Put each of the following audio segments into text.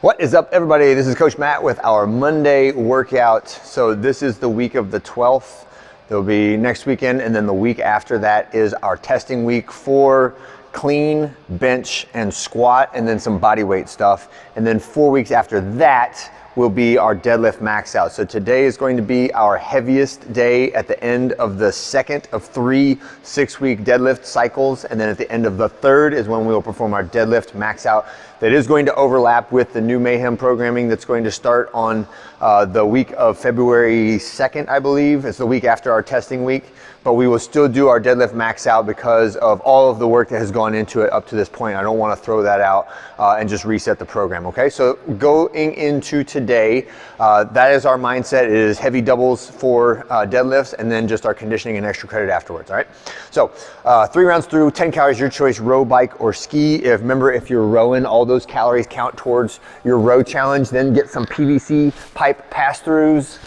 What is up, everybody? This is Coach Matt with our Monday workout. So this is the week of the 12th. There'll be next weekend, and then the week after that is our testing week for clean, bench, and squat, and then some body weight stuff. And then 4 weeks after that will be our deadlift max out. So today is going to be our heaviest day at the end of the second of 3 6-week deadlift cycles. And then at the end of the third is when we will perform our deadlift max out. That is going to overlap with the new Mayhem programming that's going to start on the week of February 2nd, I believe. It's the week after our testing week. But we will still do our deadlift max out because of all of the work that has gone into it up to this point. I don't want to throw that out and just reset the program, okay? So going into today, that is our mindset. It is heavy doubles for deadlifts and then just our conditioning and extra credit afterwards, all right? So 3 rounds through, 10 calories, your choice, row, bike, or ski. Remember, if you're rowing, all those calories count towards your row challenge. Then get some PVC pipe pass-throughs,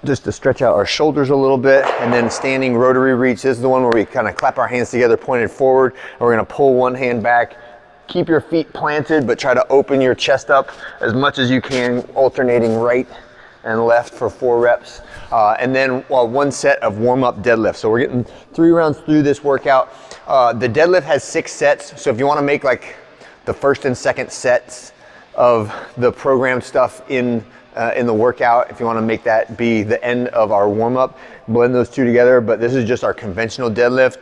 just to stretch out our shoulders a little bit, and then standing rotary reach. This is the one where we kind of clap our hands together, pointed forward, and we're gonna pull one hand back. Keep your feet planted, but try to open your chest up as much as you can, alternating right and left for 4 reps. And then one set of warm-up deadlifts. So we're getting 3 rounds through this workout. The deadlift has 6 sets, so if you wanna make like the first and second sets of the program stuff in the workout, if you want to make that be the end of our warm-up, blend those two together. But this is just our conventional deadlift.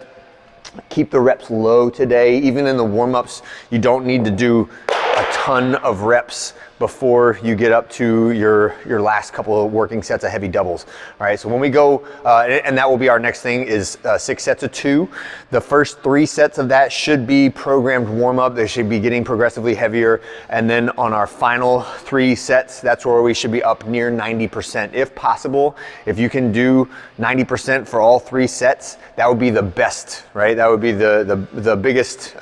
Keep the reps low today. Even in the warm-ups, you don't need to do a ton of reps before you get up to your last couple of working sets of heavy doubles. All right, so when we go, and that will be our next thing, is 6 sets of 2. The first 3 sets of that should be programmed warm-up. They should be getting progressively heavier. And then on our final 3 sets, that's where we should be up near 90%. If possible, if you can do 90% for all 3 sets, that would be the best, right? That would be the biggest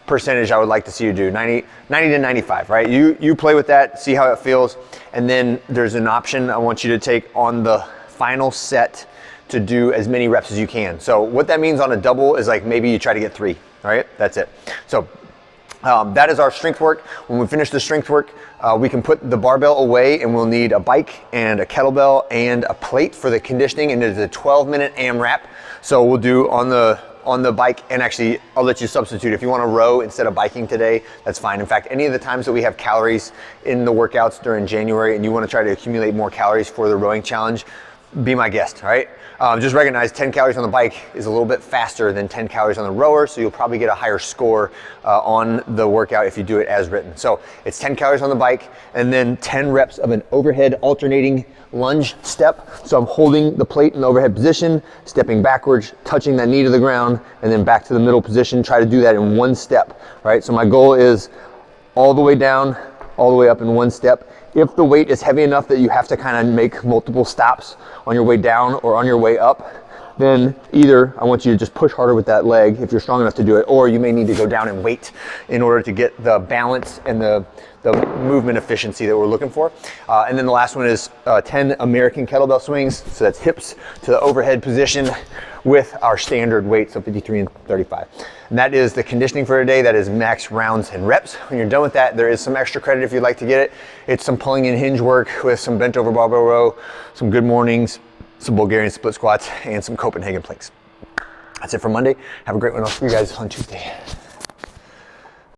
percentage I would like to see you do, 90 to 95, right? You play with that, see how it feels, and then there's an option I want you to take on the final set to do as many reps as you can. So what that means on a double is like maybe you try to get 3, all right? That's it. So that is our strength work. When we finish the strength work, we can put the barbell away, and we'll need a bike and a kettlebell and a plate for the conditioning, and there's a 12-minute AMRAP. So we'll do on the bike, and actually I'll let you substitute. If you want to row instead of biking today, that's fine. In fact, any of the times that we have calories in the workouts during January and you want to try to accumulate more calories for the rowing challenge, be my guest, all right? Just recognize 10 calories on the bike is a little bit faster than 10 calories on the rower, so you'll probably get a higher score on the workout if you do it as written. So it's 10 calories on the bike, and then 10 reps of an overhead alternating lunge step. So I'm holding the plate in the overhead position, stepping backwards, touching that knee to the ground, and then back to the middle position. Try to do that in 1 step, right? So my goal is all the way down, all the way up in 1 step. If the weight is heavy enough that you have to kind of make multiple stops on your way down or on your way up, then either I want you to just push harder with that leg if you're strong enough to do it, or you may need to go down and wait in order to get the balance and the movement efficiency that we're looking for. And then the last one is 10 American kettlebell swings. So that's hips to the overhead position with our standard weights of 53 and 35. And that is the conditioning for today. That is max rounds and reps. When you're done with that, there is some extra credit if you'd like to get it. It's some pulling and hinge work with some bent over barbell row, some good mornings, some Bulgarian split squats, and some Copenhagen planks. That's it for Monday. Have a great one. I'll see you guys on Tuesday.